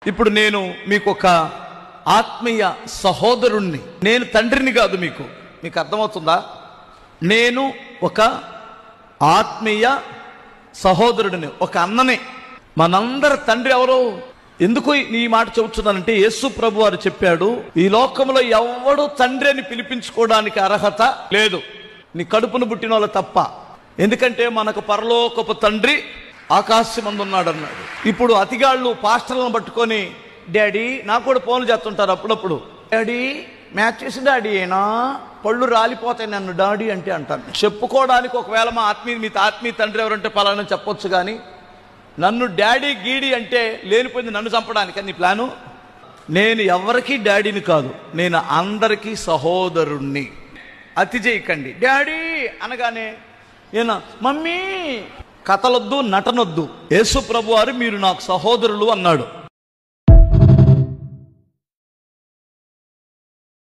ఇప్పుడు నేను మీకు ఒక ఆత్మీయ సహోదరుణ్ణి. నేను తండ్రిని కాదు. మీకు అర్థమవుతుందా? నేను ఒక ఆత్మీయ సహోదరుడిని, ఒక అన్నని. మనందరి తండ్రి ఎవరు? ఎందుకు ఈ మాట చెబుతున్నానంటే, యేసు ప్రభు వారు చెప్పాడు, ఈ లోకంలో ఎవడు తండ్రి అని పిలిపించుకోవడానికి అర్హత లేదు, నీ కడుపును పుట్టిన వాళ్ళు తప్ప. ఎందుకంటే మనకు పరలోకపు తండ్రి ఆకాశమందు ఉన్నాడు అన్నాడు. ఇప్పుడు అతిగాళ్ళు పాస్టర్లను పట్టుకొని, డాడీ, నాకు కూడా ఫోన్లు చేస్తుంటారు అప్పుడప్పుడు, డాడీ మ్యాచ్ చేసిన డాడీ అయినా పళ్ళు రాలిపోతాయి నన్ను డాడీ అంటే అంటాను. చెప్పుకోవడానికి ఒకవేళ మా ఆత్మీయ తండ్రి ఎవరంటే పలానా చెప్పొచ్చు, కానీ నన్ను డాడీ గీడి అంటే లేనిపోయింది నన్ను చంపడానికి నీ ప్లాను. నేను ఎవరికి డాడీని కాదు, నేను అందరికీ సహోదరుణ్ణి. అతి చేయకండి. డాడీ అనగానే ఈయన మమ్మీ, కథలొద్దు, నటనొద్దు. యేసు ప్రభు వారు మీరు నాకు సహోదరులు అన్నాడు.